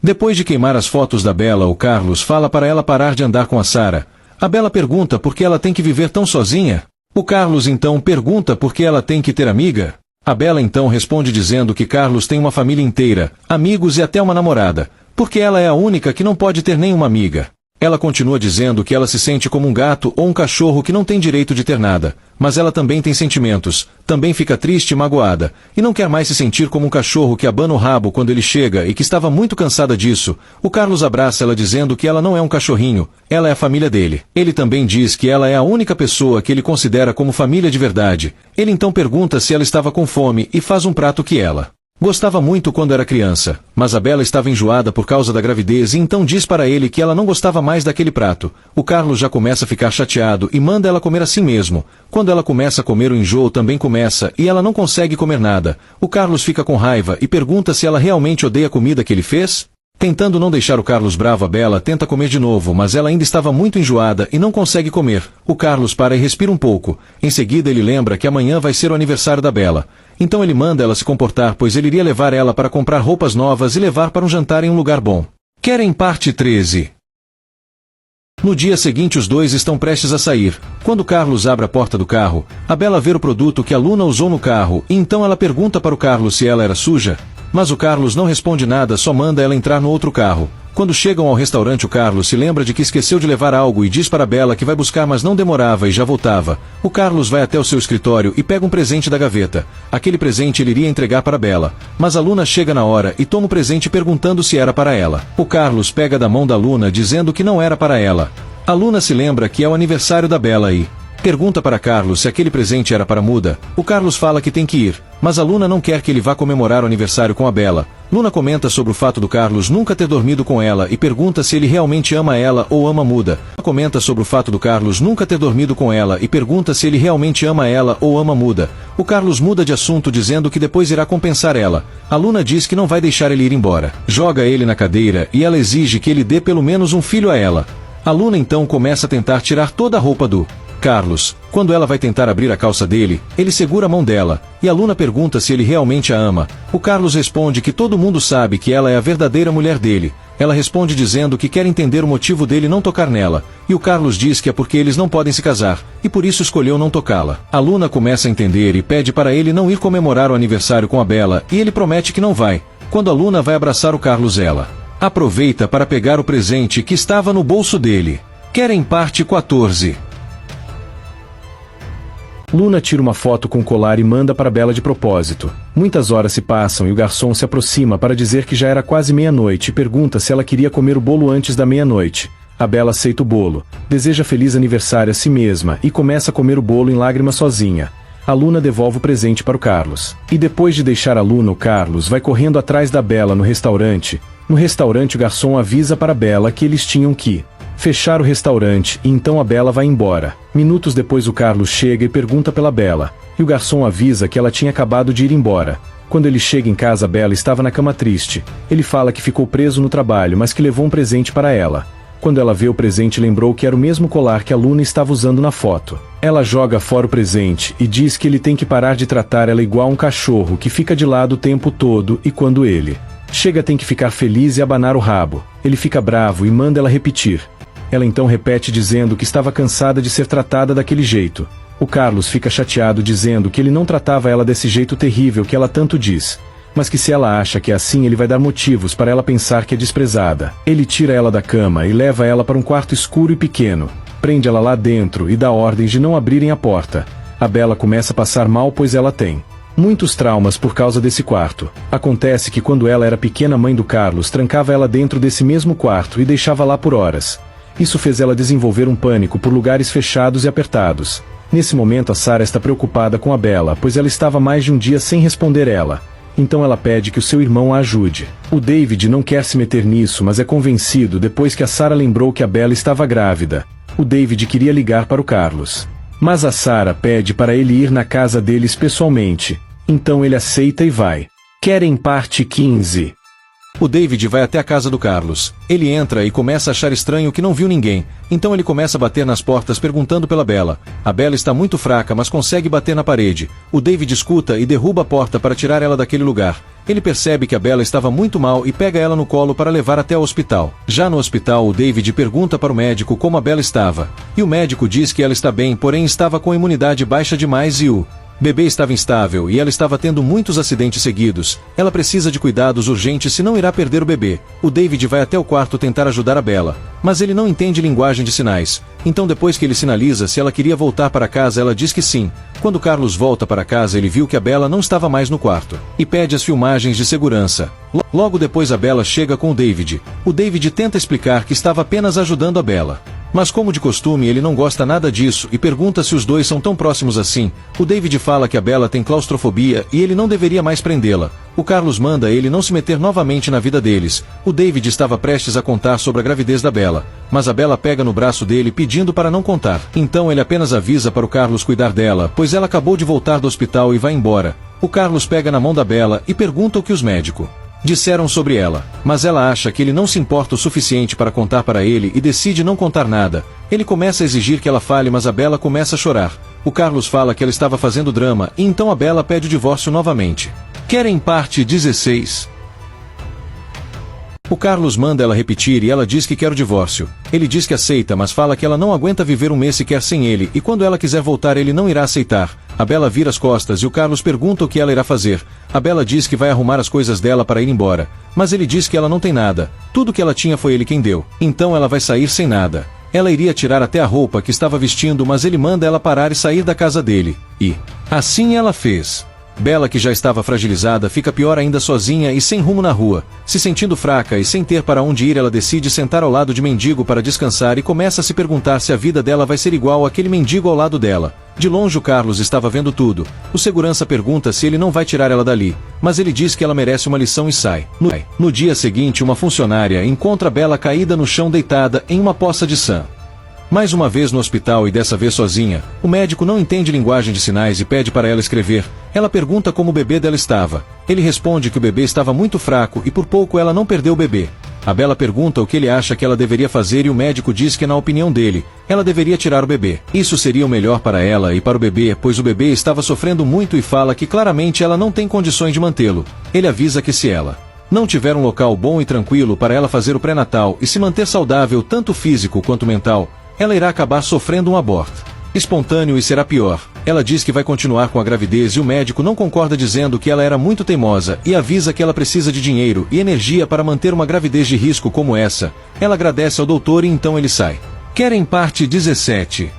Depois de queimar as fotos da Bella, o Carlos fala para ela parar de andar com a Sarah. A Bella pergunta por que ela tem que viver tão sozinha. O Carlos então pergunta por que ela tem que ter amiga. A Bella então responde dizendo que Carlos tem uma família inteira, amigos e até uma namorada, porque ela é a única que não pode ter nenhuma amiga. Ela continua dizendo que ela se sente como um gato ou um cachorro que não tem direito de ter nada, mas ela também tem sentimentos, também fica triste e magoada, e não quer mais se sentir como um cachorro que abana o rabo quando ele chega e que estava muito cansada disso. O Carlos abraça ela dizendo que ela não é um cachorrinho, ela é a família dele. Ele também diz que ela é a única pessoa que ele considera como família de verdade. Ele então pergunta se ela estava com fome e faz um prato que ela gostava muito quando era criança, mas a Bella estava enjoada por causa da gravidez e então diz para ele que ela não gostava mais daquele prato. O Carlos já começa a ficar chateado e manda ela comer assim mesmo. Quando ela começa a comer, o enjoo também começa e ela não consegue comer nada. O Carlos fica com raiva e pergunta se ela realmente odeia a comida que ele fez. Tentando não deixar o Carlos bravo, a Bella tenta comer de novo, mas ela ainda estava muito enjoada e não consegue comer. O Carlos para e respira um pouco. Em seguida ele lembra que amanhã vai ser o aniversário da Bella. Então ele manda ela se comportar, pois ele iria levar ela para comprar roupas novas e levar para um jantar em um lugar bom. Querem parte 13? No dia seguinte os dois estão prestes a sair. Quando Carlos abre a porta do carro, a Bella vê o produto que a Luna usou no carro e então ela pergunta para o Carlos se ela era suja. Mas o Carlos não responde nada, só manda ela entrar no outro carro. Quando chegam ao restaurante, o Carlos se lembra de que esqueceu de levar algo e diz para Bella que vai buscar, mas não demorava e já voltava. O Carlos vai até o seu escritório e pega um presente da gaveta. Aquele presente ele iria entregar para Bella, mas a Luna chega na hora e toma o presente perguntando se era para ela. O Carlos pega da mão da Luna dizendo que não era para ela. A Luna se lembra que é o aniversário da Bella e pergunta para Carlos se aquele presente era para Muda. O Carlos fala que tem que ir, mas a Luna não quer que ele vá comemorar o aniversário com a Bella. Luna comenta sobre o fato do Carlos nunca ter dormido com ela e pergunta se ele realmente ama ela ou ama Muda. Comenta sobre o fato do Carlos nunca ter dormido com ela e pergunta se ele realmente ama ela ou ama Muda. O Carlos muda de assunto dizendo que depois irá compensar ela. A Luna diz que não vai deixar ele ir embora. Joga ele na cadeira e ela exige que ele dê pelo menos um filho a ela. A Luna então começa a tentar tirar toda a roupa do Carlos. Quando ela vai tentar abrir a calça dele, ele segura a mão dela, e a Luna pergunta se ele realmente a ama. O Carlos responde que todo mundo sabe que ela é a verdadeira mulher dele. Ela responde dizendo que quer entender o motivo dele não tocar nela, e o Carlos diz que é porque eles não podem se casar, e por isso escolheu não tocá-la. A Luna começa a entender e pede para ele não ir comemorar o aniversário com a Bella, e ele promete que não vai. Quando a Luna vai abraçar o Carlos, ela aproveita para pegar o presente que estava no bolso dele. Querem parte 14? Luna tira uma foto com o colar e manda para Bella de propósito. Muitas horas se passam e o garçom se aproxima para dizer que já era quase meia-noite e pergunta se ela queria comer o bolo antes da meia-noite. A Bella aceita o bolo, deseja feliz aniversário a si mesma e começa a comer o bolo em lágrimas sozinha. A Luna devolve o presente para o Carlos. E depois de deixar a Luna, o Carlos vai correndo atrás da Bella no restaurante. No restaurante o garçom avisa para Bella que eles tinham que fechar o restaurante, e então a Bella vai embora. Minutos depois o Carlos chega e pergunta pela Bella, e o garçom avisa que ela tinha acabado de ir embora. Quando ele chega em casa, a Bella estava na cama triste. Ele fala que ficou preso no trabalho, mas que levou um presente para ela. Quando ela vê o presente, lembrou que era o mesmo colar que a Luna estava usando na foto. Ela joga fora o presente e diz que ele tem que parar de tratar ela igual um cachorro que fica de lado o tempo todo, e quando ele chega tem que ficar feliz e abanar o rabo. Ele fica bravo e manda ela repetir. Ela então repete dizendo que estava cansada de ser tratada daquele jeito. O Carlos fica chateado dizendo que ele não tratava ela desse jeito terrível que ela tanto diz, mas que se ela acha que é assim ele vai dar motivos para ela pensar que é desprezada. Ele tira ela da cama e leva ela para um quarto escuro e pequeno, prende ela lá dentro e dá ordens de não abrirem a porta. A Bella começa a passar mal pois ela tem muitos traumas por causa desse quarto. Acontece que quando ela era pequena, a mãe do Carlos trancava ela dentro desse mesmo quarto e deixava lá por horas. Isso fez ela desenvolver um pânico por lugares fechados e apertados. Nesse momento a Sarah está preocupada com a Bella, pois ela estava mais de um dia sem responder ela. Então ela pede que o seu irmão a ajude. O David não quer se meter nisso, mas é convencido depois que a Sarah lembrou que a Bella estava grávida. O David queria ligar para o Carlos, mas a Sarah pede para ele ir na casa deles pessoalmente. Então ele aceita e vai. Querem parte 15? O David vai até a casa do Carlos. Ele entra e começa a achar estranho que não viu ninguém. Então ele começa a bater nas portas perguntando pela Bella. A Bella está muito fraca, mas consegue bater na parede. O David escuta e derruba a porta para tirar ela daquele lugar. Ele percebe que a Bella estava muito mal e pega ela no colo para levar até o hospital. Já no hospital, o David pergunta para o médico como a Bella estava. E o médico diz que ela está bem, porém estava com a imunidade baixa demais e o bebê estava instável e ela estava tendo muitos acidentes seguidos. Ela precisa de cuidados urgentes, senão irá perder o bebê. O David vai até o quarto tentar ajudar a Bella, mas ele não entende linguagem de sinais. Então depois que ele sinaliza se ela queria voltar para casa, ela diz que sim. Quando Carlos volta para casa, ele viu que a Bella não estava mais no quarto e pede as filmagens de segurança. Logo depois a Bella chega com o David. O David tenta explicar que estava apenas ajudando a Bella. Mas como de costume ele não gosta nada disso e pergunta se os dois são tão próximos assim. O David fala que a Bella tem claustrofobia e ele não deveria mais prendê-la. O Carlos manda ele não se meter novamente na vida deles. O David estava prestes a contar sobre a gravidez da Bella, mas a Bella pega no braço dele pedindo para não contar. Então ele apenas avisa para o Carlos cuidar dela, pois ela acabou de voltar do hospital e vai embora. O Carlos pega na mão da Bella e pergunta o que os médicos disseram sobre ela, mas ela acha que ele não se importa o suficiente para contar para ele e decide não contar nada. Ele começa a exigir que ela fale, mas a Bella começa a chorar. O Carlos fala que ela estava fazendo drama e então a Bella pede o divórcio novamente. Querem parte 16. O Carlos manda ela repetir e ela diz que quer o divórcio. Ele diz que aceita, mas fala que ela não aguenta viver um mês sequer sem ele e quando ela quiser voltar ele não irá aceitar. A Bella vira as costas e o Carlos pergunta o que ela irá fazer. A Bella diz que vai arrumar as coisas dela para ir embora, mas ele diz que ela não tem nada. Tudo que ela tinha foi ele quem deu. Então ela vai sair sem nada. Ela iria tirar até a roupa que estava vestindo, mas ele manda ela parar e sair da casa dele. E assim ela fez. Bella, que já estava fragilizada, fica pior ainda sozinha e sem rumo na rua. Se sentindo fraca e sem ter para onde ir, ela decide sentar ao lado de mendigo para descansar e começa a se perguntar se a vida dela vai ser igual àquele mendigo ao lado dela. De longe o Carlos estava vendo tudo. O segurança pergunta se ele não vai tirar ela dali, mas ele diz que ela merece uma lição e sai. No dia seguinte, uma funcionária encontra Bella caída no chão deitada em uma poça de sangue. Mais uma vez no hospital e dessa vez sozinha, o médico não entende linguagem de sinais e pede para ela escrever. Ela pergunta como o bebê dela estava. Ele responde que o bebê estava muito fraco e por pouco ela não perdeu o bebê. A Bella pergunta o que ele acha que ela deveria fazer e o médico diz que na opinião dele, ela deveria tirar o bebê. Isso seria o melhor para ela e para o bebê, pois o bebê estava sofrendo muito e fala que claramente ela não tem condições de mantê-lo. Ele avisa que se ela não tiver um local bom e tranquilo para ela fazer o pré-natal e se manter saudável tanto físico quanto mental, ela irá acabar sofrendo um aborto espontâneo e será pior. Ela diz que vai continuar com a gravidez e o médico não concorda, dizendo que ela era muito teimosa e avisa que ela precisa de dinheiro e energia para manter uma gravidez de risco como essa. Ela agradece ao doutor e então ele sai. Querem parte 17.